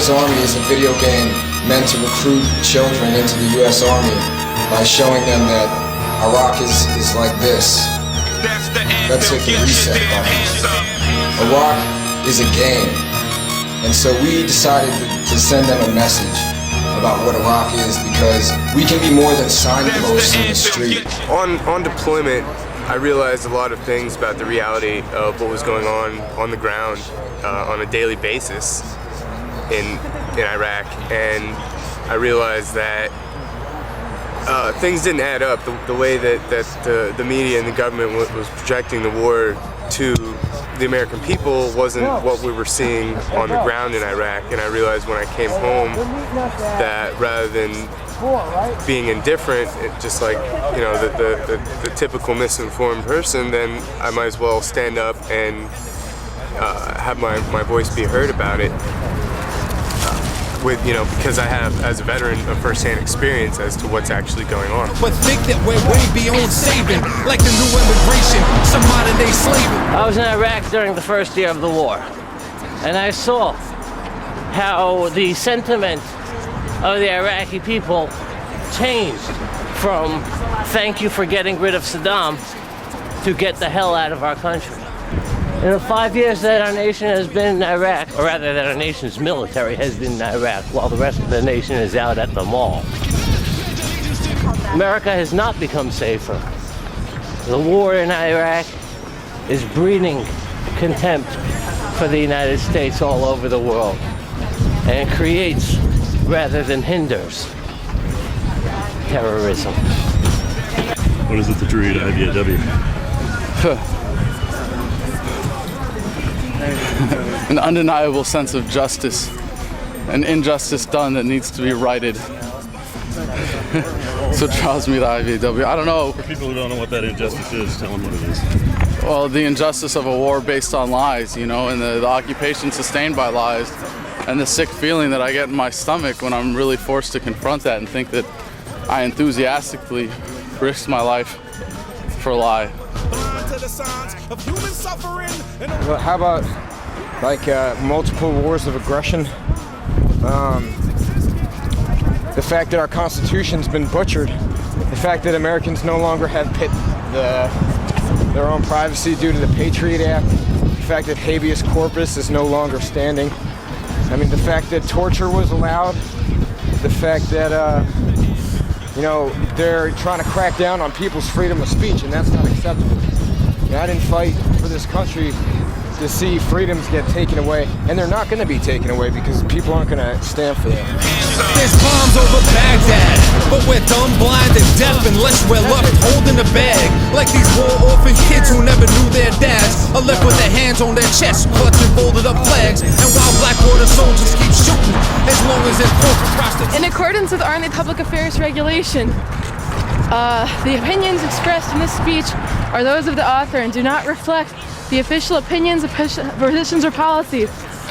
America's Army is a video game meant to recruit children into the U.S. Army by showing them that Iraq is like this. Let's hit the reset button. Iraq is a game. And so we decided to send them a message about what Iraq is, because we can be more than signposts in the street. On deployment, I realized a lot of things about the reality of what was going on the ground on a daily basis in Iraq, and I realized that things didn't add up. The way that the media and the government was projecting the war to the American people wasn't what we were seeing on the ground in Iraq. And I realized when I came home that rather than being indifferent, just like, you know, the typical misinformed person, then I might as well stand up and have my voice be heard about it. You know, because I have, as a veteran, a first-hand experience as to what's actually going on. But think that we're way beyond saving, like the new immigration, some modern-day slavery. I was in Iraq during the first year of the war, and I saw how the sentiment of the Iraqi people changed from "thank you for getting rid of Saddam" to "get the hell out of our country." In the 5 years that our nation has been in Iraq, or rather that our nation's military has been in Iraq, while the rest of the nation is out at the mall, America has not become safer. The war in Iraq is breeding contempt for the United States all over the world, and it creates, rather than hinders, terrorism. What is it that drew you to IBAW? An undeniable sense of justice, an injustice done that needs to be righted. So it draws me to IBAW. I don't know. For people who don't know what that injustice is, tell them what it is. Well, the injustice of a war based on lies, you know, and the occupation sustained by lies, and the sick feeling that I get in my stomach when I'm really forced to confront that and think that I enthusiastically risked my life for a lie. Well, how about like multiple wars of aggression? The fact that our Constitution's been butchered, the fact that Americans no longer have their own privacy due to the Patriot Act, the fact that habeas corpus is no longer standing. I mean, the fact that torture was allowed, the fact that you know, they're trying to crack down on people's freedom of speech, and that's not acceptable. You know, I didn't fight for this country to see freedoms get taken away, and they're not going to be taken away because people aren't going to stand for that. There's bombs over Baghdad, but we're dumb, blind, and deaf unless we're left holding the bag. Like these war orphan kids who never knew their dads, are left with their hands on their chests, clutching folded up flags. And while Blackwater soldiers keep shooting, as long as they're corporate prostitutes. In accordance with Army Public Affairs regulation, the opinions expressed in this speech are those of the author and do not reflect the official opinions, positions, or policies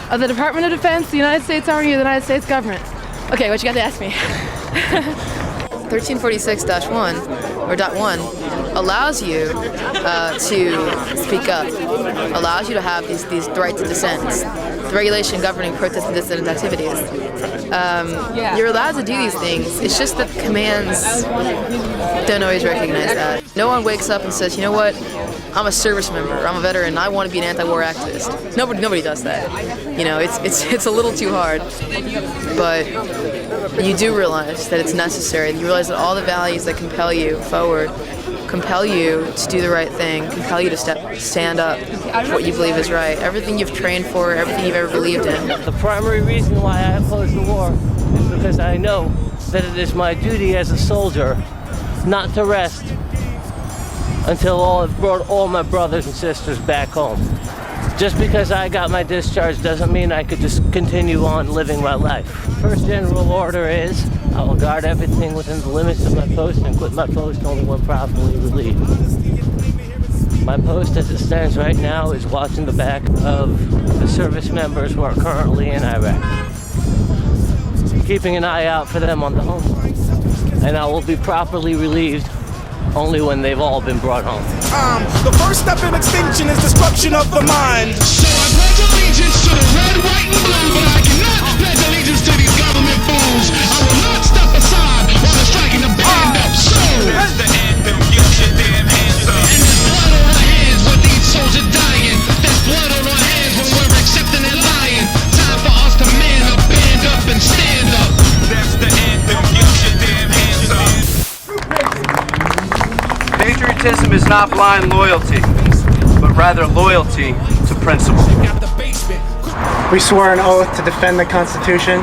of the Department of Defense, the United States Army, or the United States government. Okay, what you got to ask me? 1346-1 or .1 allows you to speak up, allows you to have these rights of dissent. The regulation governing protest and dissident activities. You're allowed to do these things. It's just that commands don't always recognize that. No one wakes up and says, you know what? I'm a service member, I'm a veteran, I want to be an anti-war activist. Nobody does that. You know, it's a little too hard. But you do realize that it's necessary. You realize that all the values that compel you forward, compel you to do the right thing, compel you to stand up for what you believe is right. Everything you've trained for, everything you've ever believed in. The primary reason why I oppose the war is because I know that it is my duty as a soldier not to rest until I've brought all my brothers and sisters back home. Just because I got my discharge doesn't mean I could just continue on living my life. First general order is I will guard everything within the limits of my post and quit my post only when properly relieved. My post as it stands right now is watching the back of the service members who are currently in Iraq. Keeping an eye out for them on the home line. And I will be properly relieved only when they've all been brought home. The first step in extinction is destruction of the mind. So I pledge allegiance to the red, white, and blue, but I cannot pledge allegiance Patriotism is not blind loyalty, but rather loyalty to principle. We swore an oath to defend the Constitution.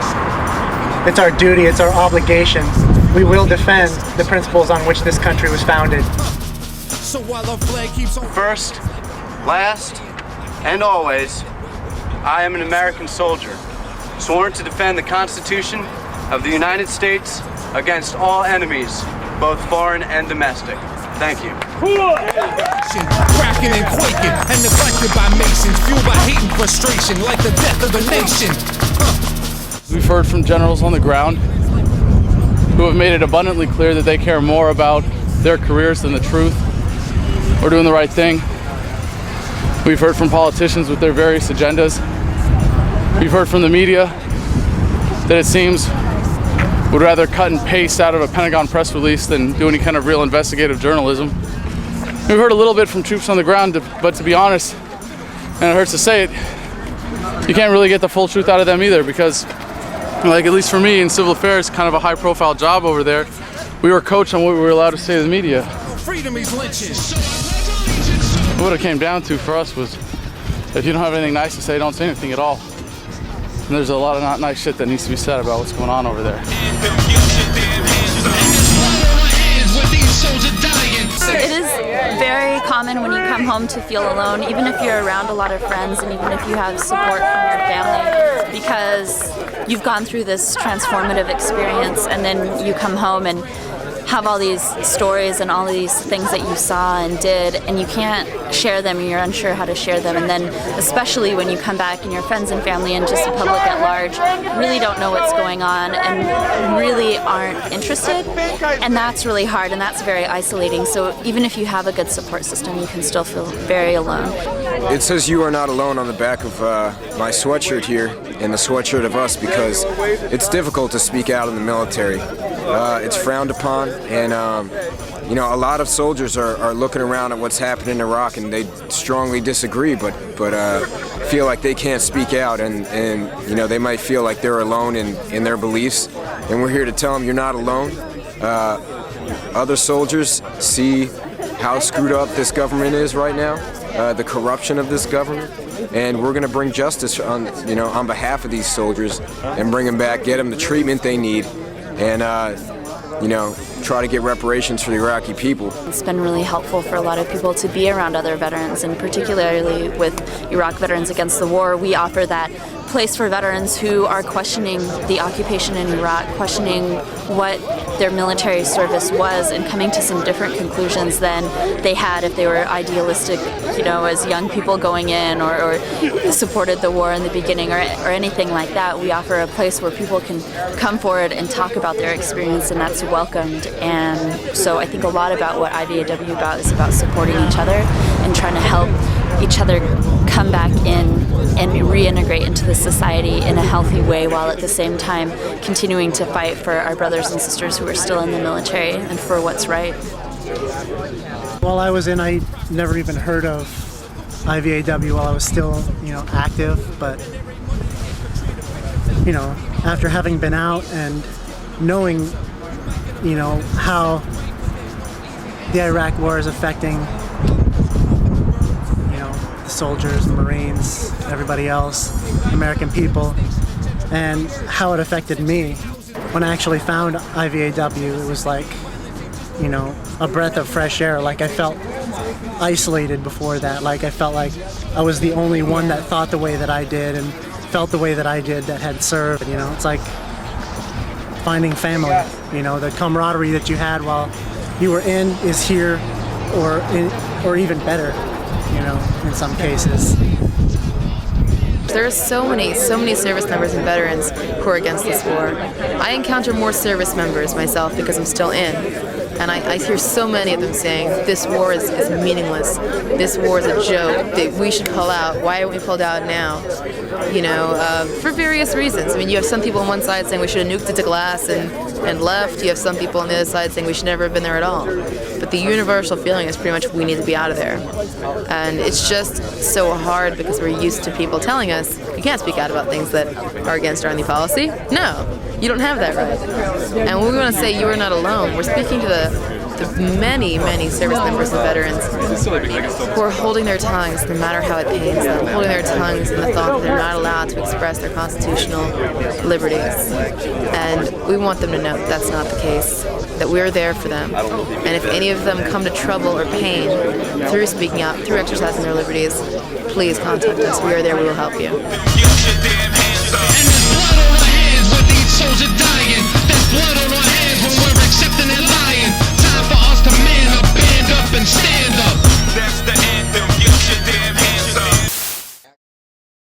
It's our duty, it's our obligation. We will defend the principles on which this country was founded. First, last, and always, I am an American soldier, sworn to defend the Constitution of the United States against all enemies, both foreign and domestic. Thank you. Cracking and quaking and neglected by Masons, fueled by hate and frustration, like the death of a nation. We've heard from generals on the ground who have made it abundantly clear that they care more about their careers than the truth or doing the right thing. We've heard from politicians with their various agendas. We've heard from the media that it seems would rather cut and paste out of a Pentagon press release than do any kind of real investigative journalism. We've heard a little bit from troops on the ground, but to be honest, and it hurts to say it, you can't really get the full truth out of them either, because, like, at least for me in civil affairs, kind of a high-profile job over there, we were coached on what we were allowed to say to the media. What it came down to for us was, if you don't have anything nice to say, don't say anything at all. And there's a lot of not nice shit that needs to be said about what's going on over there. It is very common when you come home to feel alone, even if you're around a lot of friends and even if you have support from your family, because you've gone through this transformative experience and then you come home and have all these stories and all these things that you saw and did, and you can't share them, and you're unsure how to share them. And then especially when you come back and your friends and family and just the public at large really don't know what's going on and really aren't interested, and that's really hard and that's very isolating. So even if you have a good support system, you can still feel very alone. It says "You are not alone" on the back of my sweatshirt here and the sweatshirt of us, because it's difficult to speak out in the military. It's frowned upon, and you know, a lot of soldiers are looking around at what's happening in Iraq, and they strongly disagree, but feel like they can't speak out, and you know, they might feel like they're alone in their beliefs, and we're here to tell them you're not alone. Other soldiers see how screwed up this government is right now, the corruption of this government, and we're going to bring justice on behalf of these soldiers and bring them back, get them the treatment they need, and try to get reparations for the Iraqi people. It's been really helpful for a lot of people to be around other veterans, and particularly with Iraq Veterans Against the War, we offer that place for veterans who are questioning the occupation in Iraq, questioning what their military service was, and coming to some different conclusions than they had if they were idealistic, as young people going in, or supported the war in the beginning, or anything like that. We offer a place where people can come forward and talk about their experience, and that's welcomed. And so I think a lot about what IVAW is about supporting each other and trying to help each other come back in and reintegrate into the society in a healthy way, while at the same time continuing to fight for our brothers and sisters who are still in the military and for what's right. While I was in, I never even heard of IVAW while I was still, active, but, after having been out and knowing, how the Iraq War is affecting the soldiers, the Marines, everybody else, American people, and how it affected me. When I actually found IVAW, it was like, a breath of fresh air. Like, I felt isolated before that. Like, I felt like I was the only one that thought the way that I did and felt the way that I did, that had served. It's like finding family. The camaraderie that you had while you were in is here, or even better, in some cases. There are so many service members and veterans who are against this war. I encounter more service members myself because I'm still in. And I hear so many of them saying, this war is meaningless. This war is a joke. We should pull out. Why aren't we pulled out now? For various reasons. I mean, you have some people on one side saying we should have nuked it to glass and left. You have some people on the other side saying we should never have been there at all. But the universal feeling is pretty much we need to be out of there. And it's just so hard because we're used to people telling us, you can't speak out about things that are against our Army policy. No, you don't have that right. And when we want to say you are not alone, we're speaking to the many, many service members and veterans who are holding their tongues, no matter how it pains them, holding their tongues in the thought that they're not allowed to express their constitutional liberties. And we want them to know that that's not the case, that we're there for them. And if any of them come to trouble or pain through speaking out, through exercising their liberties, please contact us. We are there. We will help you. And there's blood on our hands with each soldier dying. There's blood on